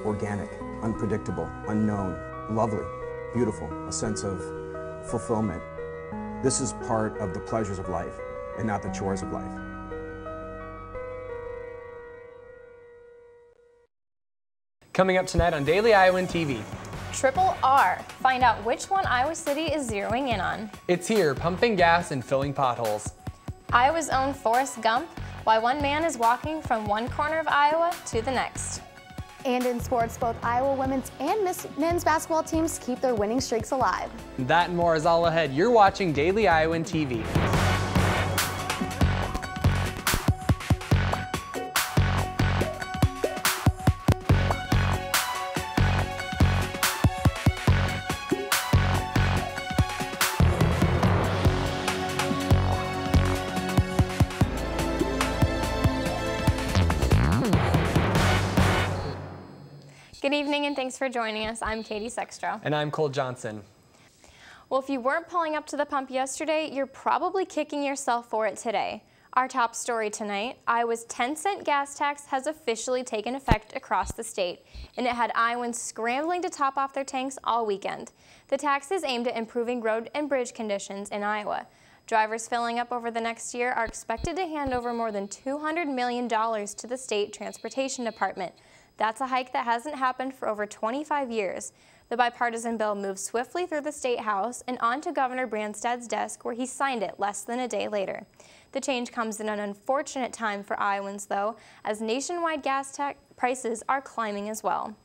organic, unpredictable, unknown, lovely, beautiful, a sense of fulfillment. This is part of the pleasures of life and not the chores of life. Coming up tonight on Daily Iowan TV. Triple R. Find out which one Iowa City is zeroing in on. It's here, pumping gas and filling potholes. Iowa's own Forrest Gump. Why one man is walking from one corner of Iowa to the next. And in sports, both Iowa women's and men's basketball teams keep their winning streaks alive. That and more is all ahead. You're watching Daily Iowan TV. Good evening and thanks for joining us. I'm Katie Sextro. And I'm Cole Johnson. Well, if you weren't pulling up to the pump yesterday, you're probably kicking yourself for it today. Our top story tonight, Iowa's 10-cent gas tax has officially taken effect across the state, and it had Iowans scrambling to top off their tanks all weekend. The tax is aimed at improving road and bridge conditions in Iowa. Drivers filling up over the next year are expected to hand over more than $200 million to the state transportation department. That's a hike that hasn't happened for over 25 years. The bipartisan bill moved swiftly through the State House and onto Governor Branstad's desk, where he signed it less than a day later. The change comes in an unfortunate time for Iowans, though, as nationwide gas prices are climbing as well.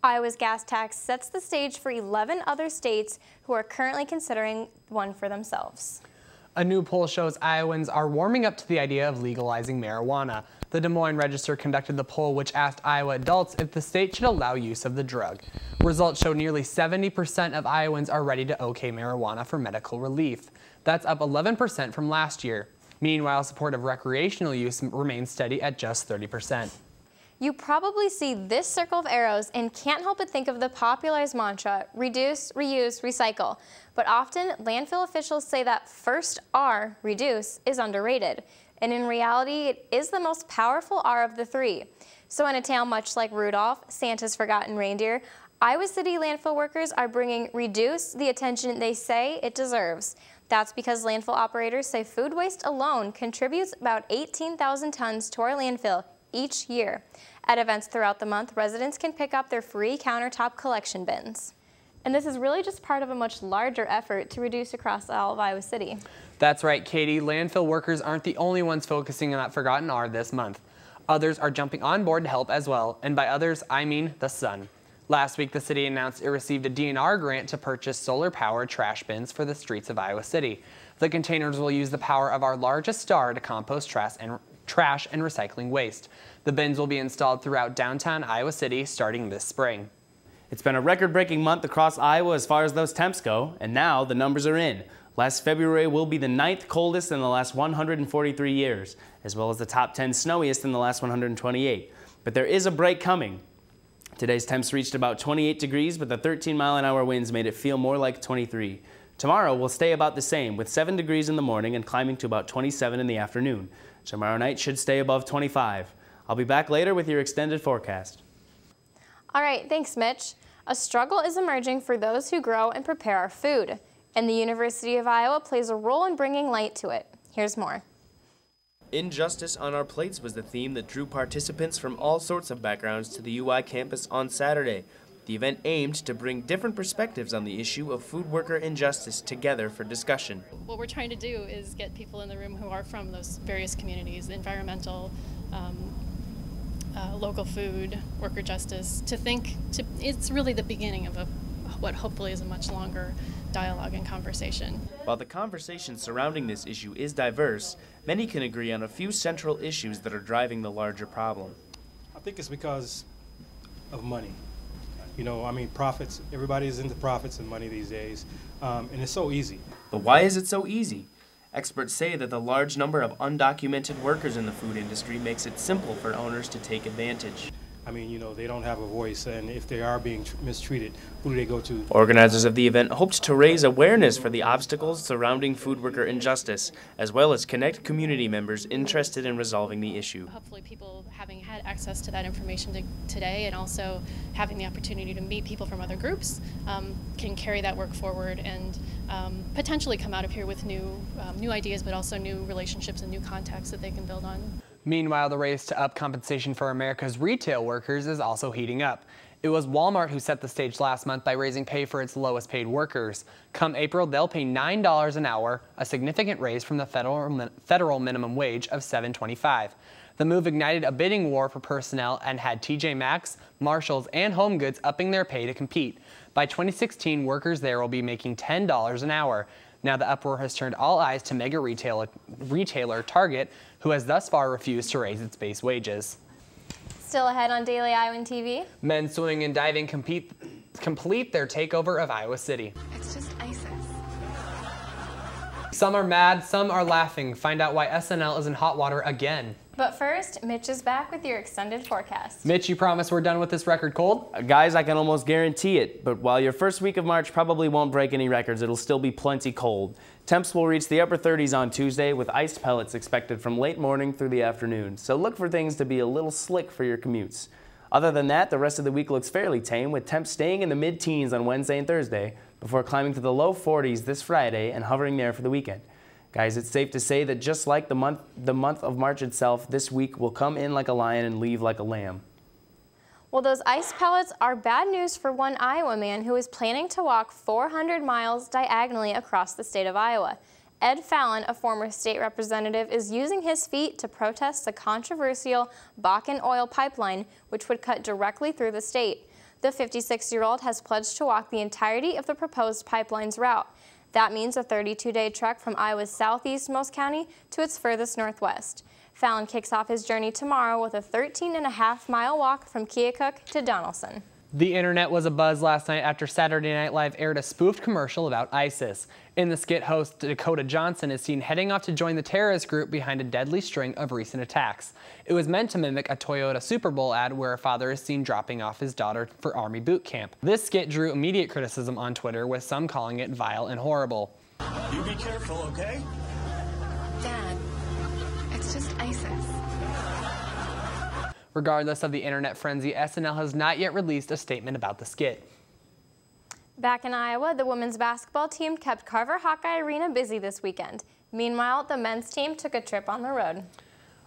Iowa's gas tax sets the stage for 11 other states who are currently considering one for themselves. A new poll shows Iowans are warming up to the idea of legalizing marijuana. The Des Moines Register conducted the poll, which asked Iowa adults if the state should allow use of the drug. Results show nearly 70% of Iowans are ready to okay marijuana for medical relief. That's up 11% from last year. Meanwhile, support of recreational use remains steady at just 30%. You probably see this circle of arrows and can't help but think of the popularized mantra, reduce, reuse, recycle. But often, landfill officials say that first R, reduce, is underrated. And in reality, it is the most powerful R of the three. So in a tale much like Rudolph, Santa's forgotten reindeer, Iowa City landfill workers are bringing reduce the attention they say it deserves. That's because landfill operators say food waste alone contributes about 18,000 tons to our landfill each year. At events throughout the month, residents can pick up their free countertop collection bins. And this is really just part of a much larger effort to reduce across all of Iowa City. That's right, Katie. Landfill workers aren't the only ones focusing on that forgotten R this month. Others are jumping on board to help as well, and by others, I mean the sun. Last week, the city announced it received a DNR grant to purchase solar-powered trash bins for the streets of Iowa City. The containers will use the power of our largest star to compost trash and recycling waste. The bins will be installed throughout downtown Iowa City starting this spring. It's been a record-breaking month across Iowa as far as those temps go, and now the numbers are in. Last February will be the 9th coldest in the last 143 years, as well as the top 10 snowiest in the last 128. But there is a break coming. Today's temps reached about 28 degrees, but the 13-mile-an-hour winds made it feel more like 23. Tomorrow will stay about the same, with 7 degrees in the morning and climbing to about 27 in the afternoon. Tomorrow night should stay above 25. I'll be back later with your extended forecast. All right, thanks, Mitch. A struggle is emerging for those who grow and prepare our food, and the University of Iowa plays a role in bringing light to it. Here's more. Injustice on Our Plates was the theme that drew participants from all sorts of backgrounds to the UI campus on Saturday. The event aimed to bring different perspectives on the issue of food worker injustice together for discussion. What we're trying to do is get people in the room who are from those various communities, environmental, local food, worker justice, to think, it's really the beginning of what hopefully is a much longer dialogue and conversation. While the conversation surrounding this issue is diverse, many can agree on a few central issues that are driving the larger problem. I think it's because of money. You know, I mean, profits, everybody is into profits and money these days, and it's so easy. But why is it so easy? Experts say that the large number of undocumented workers in the food industry makes it simple for owners to take advantage. I mean, you know, they don't have a voice, and if they are being mistreated, who do they go to? Organizers of the event hoped to raise awareness for the obstacles surrounding food worker injustice, as well as connect community members interested in resolving the issue. Hopefully people having had access to that information today, and also having the opportunity to meet people from other groups, can carry that work forward and potentially come out of here with new ideas, but also new relationships and new contacts that they can build on. Meanwhile, the race to up compensation for America's retail workers is also heating up. It was Walmart who set the stage last month by raising pay for its lowest paid workers. Come April, they'll pay $9 an hour, a significant raise from the federal minimum wage of $7.25. The move ignited a bidding war for personnel and had TJ Maxx, Marshalls, and HomeGoods upping their pay to compete. By 2016, workers there will be making $10 an hour. Now the uproar has turned all eyes to mega retailer Target, who has thus far refused to raise its base wages. Still ahead on Daily Iowan TV. Men's swimming and diving complete their takeover of Iowa City. It's just ISIS. Some are mad, some are laughing. Find out why SNL is in hot water again. But first, Mitch is back with your extended forecast. Mitch, you promise we're done with this record cold? Guys, I can almost guarantee it, but while your first week of March probably won't break any records, it'll still be plenty cold. Temps will reach the upper 30s on Tuesday, with ice pellets expected from late morning through the afternoon, so look for things to be a little slick for your commutes. Other than that, the rest of the week looks fairly tame, with temps staying in the mid-teens on Wednesday and Thursday, before climbing to the low 40s this Friday and hovering there for the weekend. Guys, it's safe to say that just like the month of March itself, this week will come in like a lion and leave like a lamb. Well, those ice pellets are bad news for one Iowa man who is planning to walk 400 miles diagonally across the state of Iowa. Ed Fallon, a former state representative, is using his feet to protest the controversial Bakken oil pipeline, which would cut directly through the state. The 56-year-old has pledged to walk the entirety of the proposed pipeline's route. That means a 32-day trek from Iowa's southeastmost county to its furthest northwest. Fallon kicks off his journey tomorrow with a 13.5-mile walk from Keokuk to Donaldson. The internet was abuzz last night after Saturday Night Live aired a spoofed commercial about ISIS. In the skit, host Dakota Johnson is seen heading off to join the terrorist group behind a deadly string of recent attacks. It was meant to mimic a Toyota Super Bowl ad where a father is seen dropping off his daughter for Army boot camp. This skit drew immediate criticism on Twitter, with some calling it vile and horrible. You be careful, okay? Dad, it's just ISIS. Regardless of the internet frenzy, SNL has not yet released a statement about the skit. Back in Iowa, the women's basketball team kept Carver Hawkeye Arena busy this weekend. Meanwhile, the men's team took a trip on the road.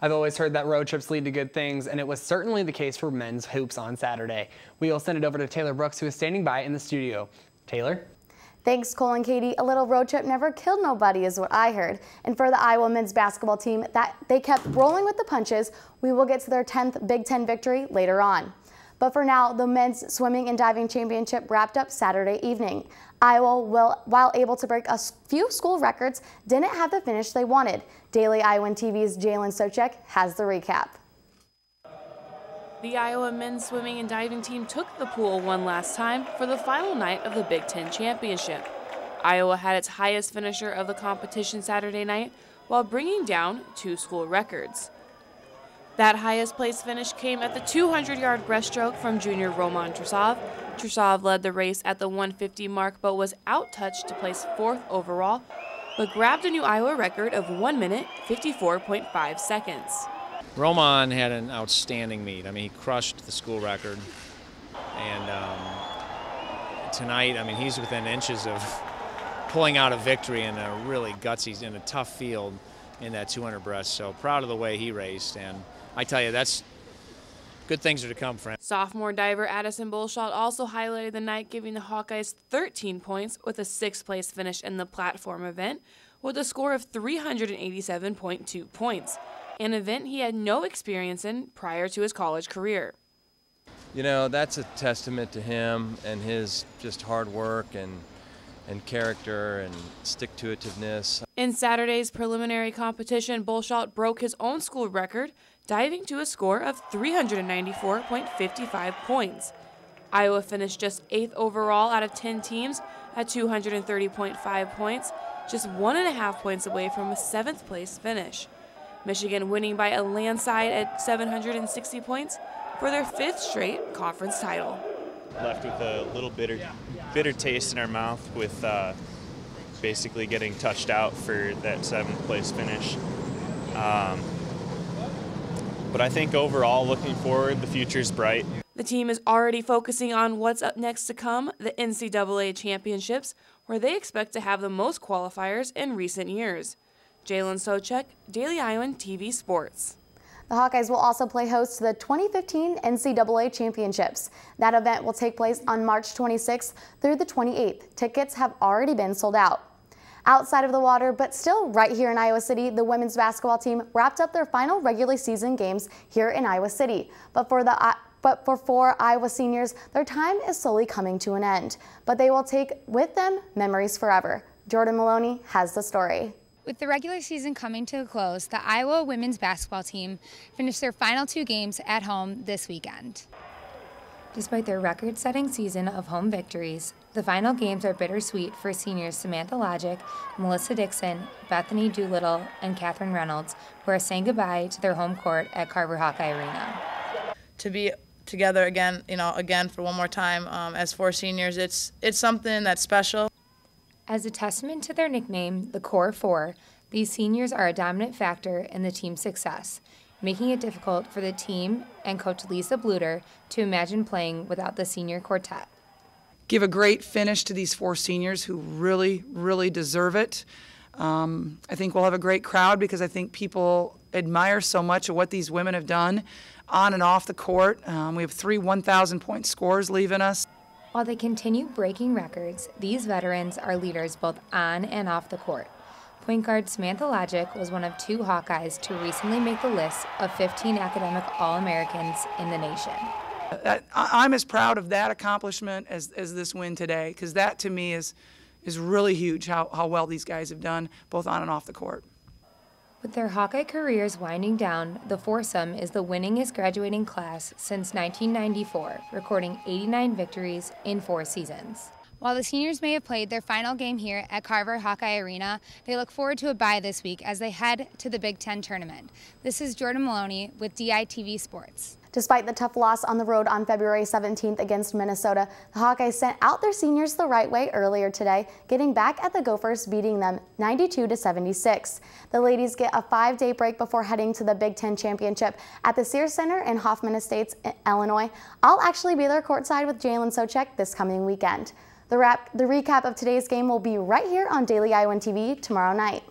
I've always heard that road trips lead to good things, and it was certainly the case for men's hoops on Saturday. We'll send it over to Taylor Brooks, who is standing by in the studio. Taylor? Thanks, Cole and Katie. A little road trip never killed nobody is what I heard. And for the Iowa men's basketball team, they kept rolling with the punches. We will get to their 10th Big Ten victory later on. But for now, the men's swimming and diving championship wrapped up Saturday evening. Iowa, while able to break a few school records, didn't have the finish they wanted. Daily Iowan TV's Jalen Socek has the recap. The Iowa men's swimming and diving team took the pool one last time for the final night of the Big Ten championship. Iowa had its highest finisher of the competition Saturday night while bringing down 2 school records. That highest place finish came at the 200-yard breaststroke from junior Roman Trusov. Trusov led the race at the 150 mark but was out-touched to place 4th overall, but grabbed a new Iowa record of 1 minute, 54.5 seconds. Roman had an outstanding meet. I mean, he crushed the school record. And tonight, I mean, he's within inches of pulling out a victory in a really gutsy, in a tough field in that 200 breast. So proud of the way he raced. And I tell you, that's good things are to come for him. Sophomore diver Addison Bolshot also highlighted the night, giving the Hawkeyes 13 points with a 6th place finish in the platform event with a score of 387.2 points. An event he had no experience in prior to his college career. You know, that's a testament to him and his just hard work and character and stick-to-itiveness. In Saturday's preliminary competition, Bolshot broke his own school record, diving to a score of 394.55 points. Iowa finished just 8th overall out of 10 teams at 230.5 points, just 1.5 points away from a 7th place finish. Michigan winning by a landslide at 760 points, for their 5th straight conference title. Left with a little bitter taste in our mouth with basically getting touched out for that 7th place finish. But I think overall, looking forward, the future's bright. The team is already focusing on what's up next to come, the NCAA championships, where they expect to have the most qualifiers in recent years. Jalen Socek, Daily Iowan TV Sports. The Hawkeyes will also play host to the 2015 NCAA Championships. That event will take place on March 26th through the 28th. Tickets have already been sold out. Outside of the water, but still right here in Iowa City, the women's basketball team wrapped up their final regular season games here in Iowa City. But for 4 Iowa seniors, their time is slowly coming to an end. But they will take with them memories forever. Jordan Maloney has the story. With the regular season coming to a close, the Iowa women's basketball team finished their final 2 games at home this weekend. Despite their record-setting season of home victories, the final games are bittersweet for seniors Samantha Logic, Melissa Dixon, Bethany Doolittle, and Catherine Reynolds, who are saying goodbye to their home court at Carver Hawkeye Arena. To be together again, again for one more time as 4 seniors, it's something that's special. As a testament to their nickname, the Core 4, these seniors are a dominant factor in the team's success, making it difficult for the team and Coach Lisa Bluter to imagine playing without the senior quartet. Give a great finish to these 4 seniors who really, really deserve it. I think we'll have a great crowd because I think people admire so much of what these women have done on and off the court. We have 3 1,000-point scores leaving us. While they continue breaking records, these veterans are leaders both on and off the court. Point guard Samantha Logic was one of 2 Hawkeyes to recently make the list of 15 academic All-Americans in the nation. I'm as proud of that accomplishment as this win today, because that to me is really huge, how well these guys have done both on and off the court. With their Hawkeye careers winding down, the foursome is the winningest graduating class since 1994, recording 89 victories in 4 seasons. While the seniors may have played their final game here at Carver Hawkeye Arena, they look forward to a bye this week as they head to the Big Ten tournament. This is Jordan Maloney with DITV Sports. Despite the tough loss on the road on February 17th against Minnesota, the Hawkeyes sent out their seniors the right way earlier today, getting back at the Gophers, beating them 92-76. The ladies get a 5-day break before heading to the Big Ten Championship at the Sears Center in Hoffman Estates, Illinois. I'll actually be there courtside with Jalen Socek this coming weekend. The recap of today's game will be right here on Daily Iowan TV tomorrow night.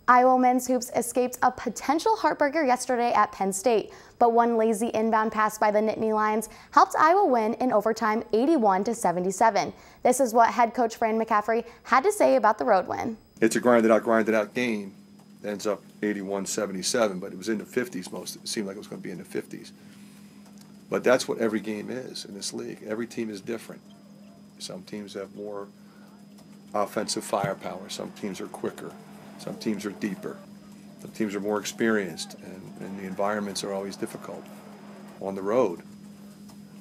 Iowa men's hoops escaped a potential heartbreaker yesterday at Penn State, but one lazy inbound pass by the Nittany Lions helped Iowa win in overtime 81-77. This is what head coach Fran McCaffrey had to say about the road win. It's a grinded out game. It ends up 81-77, but it was in the 50s it seemed like it was going to be in the 50s. But that's what every game is in this league. Every team is different. Some teams have more offensive firepower. Some teams are quicker. Some teams are deeper. Some teams are more experienced, and the environments are always difficult on the road.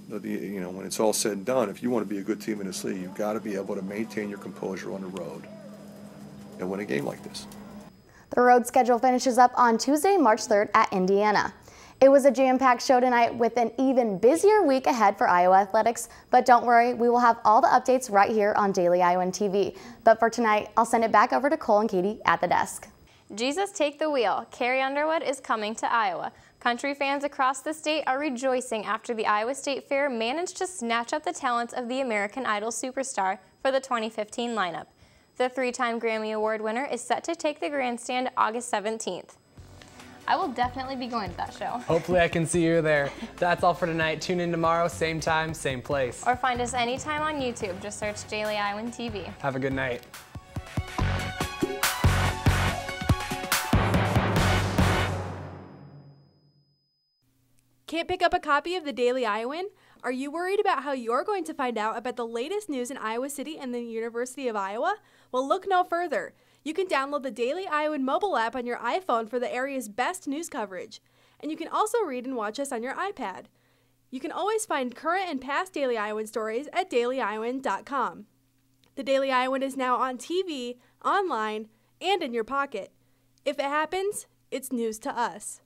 When it's all said and done, if you want to be a good team in this league, you've got to be able to maintain your composure on the road and win a game like this. The road schedule finishes up on Tuesday, March 3rd at Indiana. It was a jam-packed show tonight with an even busier week ahead for Iowa athletics, but don't worry, we will have all the updates right here on Daily Iowan TV. But for tonight, I'll send it back over to Cole and Katie at the desk. Jesus, take the wheel. Carrie Underwood is coming to Iowa. Country fans across the state are rejoicing after the Iowa State Fair managed to snatch up the talents of the American Idol superstar for the 2015 lineup. The 3-time Grammy Award winner is set to take the grandstand August 17th. I will definitely be going to that show. Hopefully I can see you there. That's all for tonight. Tune in tomorrow, same time, same place. Or find us anytime on YouTube. Just search Daily Iowan TV. Have a good night. Can't pick up a copy of the Daily Iowan? Are you worried about how you're going to find out about the latest news in Iowa City and the University of Iowa? Well, look no further. You can download the Daily Iowan mobile app on your iPhone for the area's best news coverage. And you can also read and watch us on your iPad. You can always find current and past Daily Iowan stories at dailyiowan.com. The Daily Iowan is now on TV, online, and in your pocket. If it happens, it's news to us.